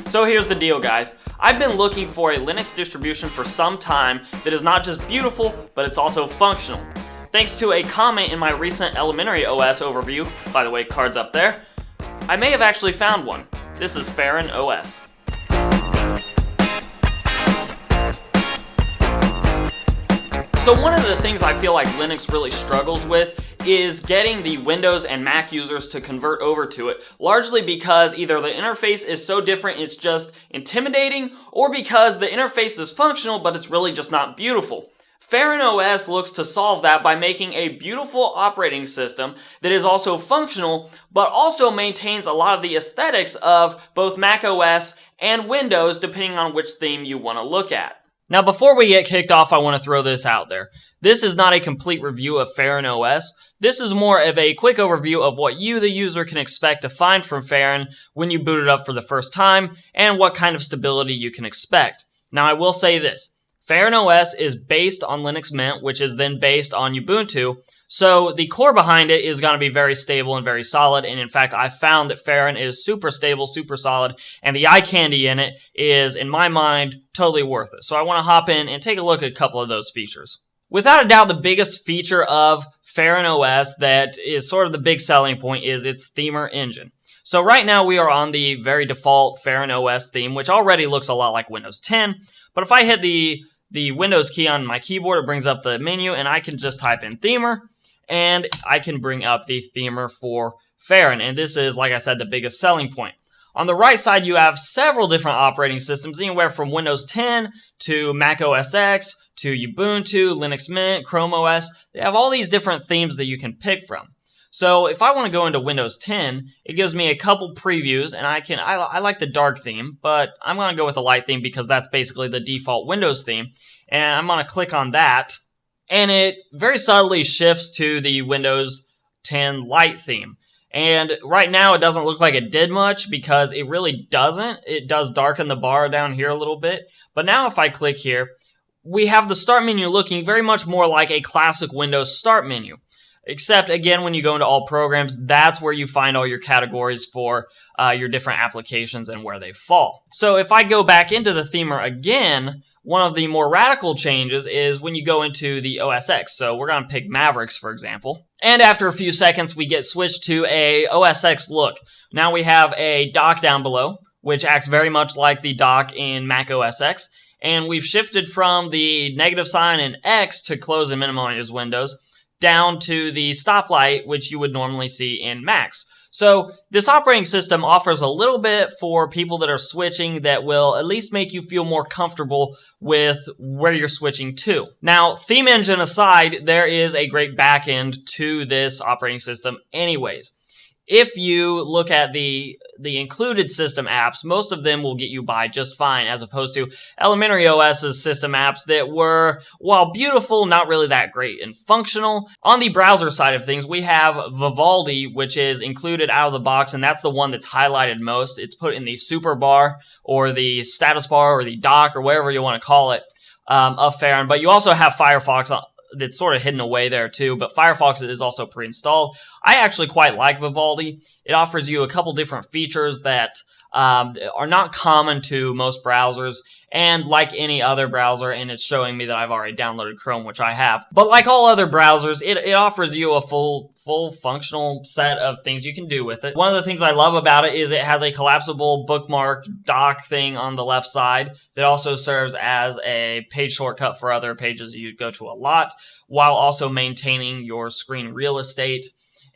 So here's the deal, guys. I've been looking for a Linux distribution for some time that is not just beautiful, but it's also functional. Thanks to a comment in my recent Elementary OS overview, by the way, card's up there, I may have actually found one. This is Feren OS. So one of the things I feel like Linux really struggles with is getting the Windows and Mac users to convert over to it, largely because either the interface is so different it's just intimidating, or because the interface is functional but it's really just not beautiful. Feren OS looks to solve that by making a beautiful operating system that is also functional, but also maintains a lot of the aesthetics of both Mac OS and Windows, depending on which theme you want to look at. Now, before we get kicked off, I want to throw this out there. This is not a complete review of Feren OS. This is more of a quick overview of what you, the user, can expect to find from Feren when you boot it up for the first time, and what kind of stability you can expect. Now, I will say this. Feren OS is based on Linux Mint, which is then based on Ubuntu, so the core behind it is going to be very stable and very solid, and in fact, I found that Feren is super stable, super solid, and the eye candy in it is, in my mind, totally worth it. So I want to hop in and take a look at a couple of those features. Without a doubt, the biggest feature of Feren OS that is sort of the big selling point is its themer engine. So right now we are on the very default Feren OS theme, which already looks a lot like Windows 10, but if I hit the Windows key on my keyboard, it brings up the menu, and I can just type in themer, and I can bring up the themer for Feren, and this is, like I said, the biggest selling point. On the right side, you have several different operating systems, anywhere from Windows 10 to Mac OS X to Ubuntu, Linux Mint, Chrome OS. They have all these different themes that you can pick from. So if I want to go into Windows 10, it gives me a couple previews, and I like the dark theme, but I'm going to go with the light theme because that's basically the default Windows theme. And I'm going to click on that, and it very subtly shifts to the Windows 10 light theme. And right now it doesn't look like it did much because it really doesn't. It does darken the bar down here a little bit. But now if I click here, we have the start menu looking very much more like a classic Windows start menu. Except, again, when you go into all programs, that's where you find all your categories for your different applications and where they fall. So if I go back into the themer again, one of the more radical changes is when you go into the OS X. So we're going to pick Mavericks, for example. And after a few seconds, we get switched to a OS X look. Now we have a dock down below, which acts very much like the dock in Mac OS X. And we've shifted from the negative sign in X to close and minimize windows, down to the stoplight, which you would normally see in Macs. So this operating system offers a little bit for people that are switching that will at least make you feel more comfortable with where you're switching to. Now, theme engine aside, there is a great backend to this operating system anyways. If you look at the included system apps, most of them will get you by just fine, as opposed to Elementary OS's system apps that were, while beautiful, not really that great and functional. On the browser side of things, we have Vivaldi, which is included out of the box, and that's the one that's highlighted most. It's put in the super bar, or the status bar, or the dock, or whatever you want to call it, of Feren. But you also have Firefox that's sort of hidden away there too, but Firefox is also pre-installed. I actually quite like Vivaldi. It offers you a couple different features that are not common to most browsers, and like any other browser, and it's showing me that I've already downloaded Chrome, which I have. But like all other browsers, it offers you a full functional set of things you can do with it. One of the things I love about it is it has a collapsible bookmark dock thing on the left side that also serves as a page shortcut for other pages you go to a lot, while also maintaining your screen real estate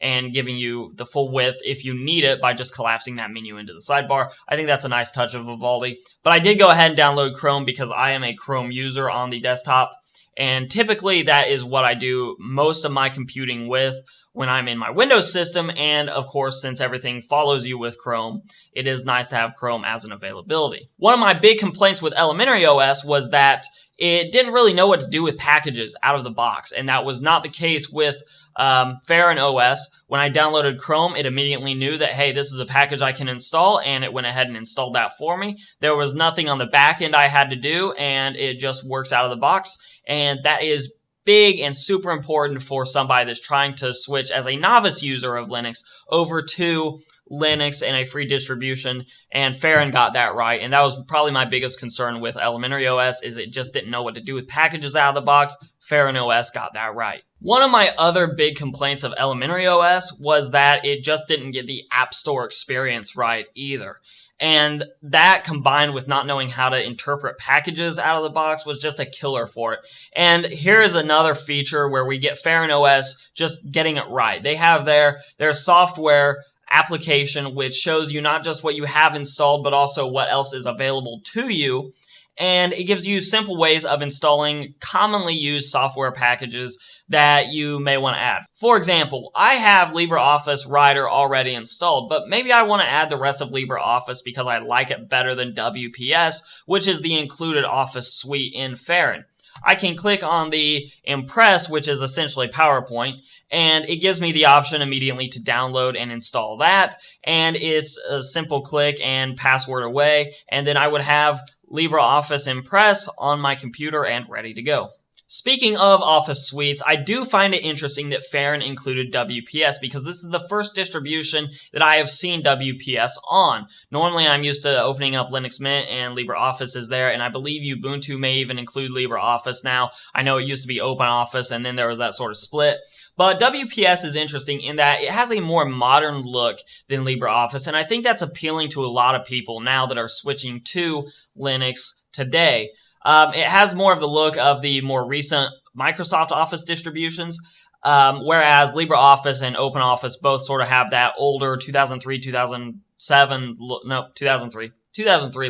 and giving you the full width if you need it by just collapsing that menu into the sidebar. I think that's a nice touch of Vivaldi. But I did go ahead and download Chrome because I am a Chrome user on the desktop, and typically that is what I do most of my computing with when I'm in my Windows system, and of course, since everything follows you with Chrome, it is nice to have Chrome as an availability. One of my big complaints with Elementary OS was that it didn't really know what to do with packages out of the box, and that was not the case with Feren OS. When I downloaded Chrome, it immediately knew that, hey, this is a package I can install, and it went ahead and installed that for me. There was nothing on the back end I had to do, and it just works out of the box, and that is big and super important for somebody that's trying to switch as a novice user of Linux over to Linux in a free distribution, and Feren got that right. And that was probably my biggest concern with Elementary OS, is it just didn't know what to do with packages out of the box. Feren OS got that right. One of my other big complaints of Elementary OS was that it just didn't get the App Store experience right either. And that, combined with not knowing how to interpret packages out of the box, was just a killer for it. And here is another feature where we get Feren OS just getting it right. They have their software application, which shows you not just what you have installed, but also what else is available to you. And it gives you simple ways of installing commonly used software packages that you may want to add. For example, I have LibreOffice Writer already installed, but maybe I want to add the rest of LibreOffice because I like it better than WPS, which is the included Office suite in Feren. I can click on the Impress, which is essentially PowerPoint, and it gives me the option immediately to download and install that, and it's a simple click and password away, and then I would have LibreOffice Impress on my computer and ready to go. Speaking of Office suites, I do find it interesting that Feren included WPS because this is the first distribution that I have seen WPS on. Normally I'm used to opening up Linux Mint and LibreOffice is there, and I believe Ubuntu may even include LibreOffice now. I know it used to be OpenOffice and then there was that sort of split. But WPS is interesting in that it has a more modern look than LibreOffice, and I think that's appealing to a lot of people now that are switching to Linux today. It has more of the look of the more recent Microsoft Office distributions, whereas LibreOffice and OpenOffice both sort of have that older 2003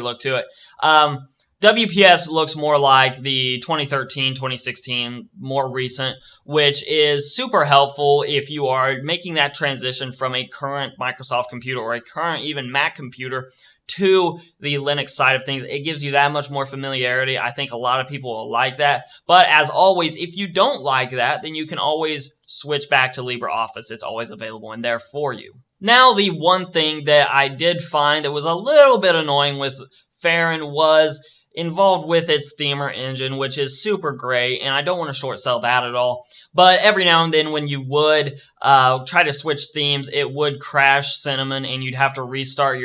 look to it. WPS looks more like the 2013, 2016, more recent, which is super helpful if you are making that transition from a current Microsoft computer or a current even Mac computer to the Linux side of things. It gives you that much more familiarity. I think a lot of people will like that. But as always, if you don't like that, then you can always switch back to LibreOffice. It's always available in there for you. Now, the one thing that I did find that was a little bit annoying with Feren was involved with its themer engine, which is super great, and I don't want to short sell that at all. But every now and then when you would try to switch themes, it would crash Cinnamon, and you'd have to restart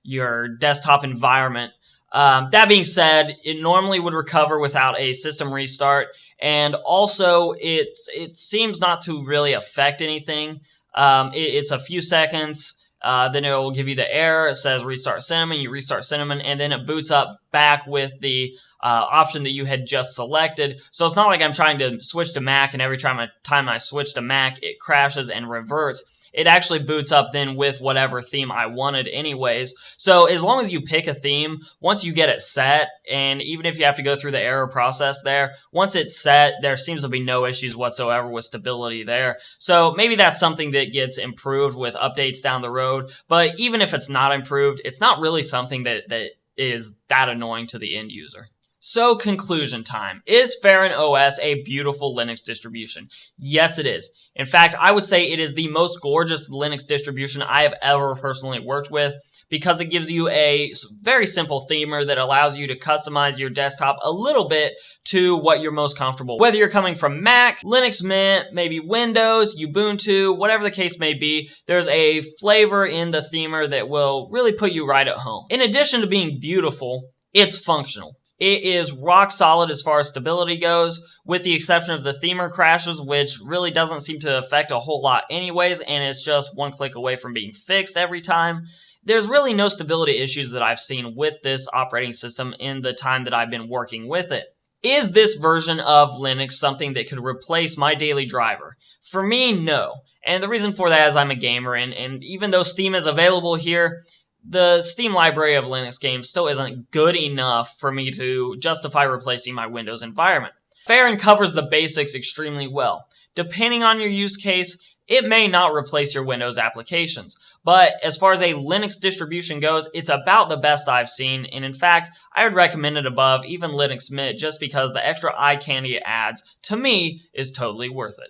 your desktop environment. That being said, it normally would recover without a system restart, and also it seems not to really affect anything. It's a few seconds. Then it will give you the error. It says restart Cinnamon. You restart Cinnamon, and then it boots up back with the option that you had just selected. So it's not like I'm trying to switch to Mac, and every time I switch to Mac, it crashes and reverts. It actually boots up then with whatever theme I wanted anyways. So as long as you pick a theme, once you get it set, and even if you have to go through the error process there, once it's set, there seems to be no issues whatsoever with stability there. So maybe that's something that gets improved with updates down the road. But even if it's not improved, it's not really something that is that annoying to the end user. So conclusion time. Is Feren OS a beautiful Linux distribution? Yes, it is. In fact, I would say it is the most gorgeous Linux distribution I have ever personally worked with because it gives you a very simple themer that allows you to customize your desktop a little bit to what you're most comfortable. Whether you're coming from Mac, Linux Mint, maybe Windows, Ubuntu, whatever the case may be, there's a flavor in the themer that will really put you right at home. In addition to being beautiful, it's functional. It is rock solid as far as stability goes, with the exception of the themer crashes, which really doesn't seem to affect a whole lot anyways, and it's just one click away from being fixed every time. There's really no stability issues that I've seen with this operating system in the time that I've been working with it. Is this version of Linux something that could replace my daily driver? For me, no. And the reason for that is I'm a gamer, and even though Steam is available here, the Steam library of Linux games still isn't good enough for me to justify replacing my Windows environment. Feren covers the basics extremely well. Depending on your use case, it may not replace your Windows applications. But as far as a Linux distribution goes, it's about the best I've seen, and in fact, I would recommend it above even Linux Mint just because the extra eye candy it adds, to me, is totally worth it.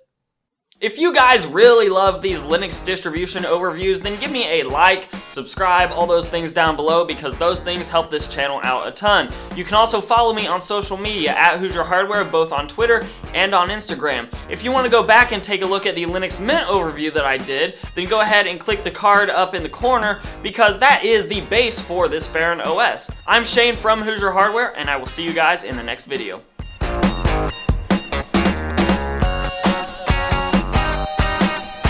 If you guys really love these Linux distribution overviews, then give me a like, subscribe, all those things down below, because those things help this channel out a ton. You can also follow me on social media at Hoosier Hardware, both on Twitter and on Instagram. If you want to go back and take a look at the Linux Mint overview that I did, then go ahead and click the card up in the corner, because that is the base for this Feren OS. I'm Shane from Hoosier Hardware, and I will see you guys in the next video.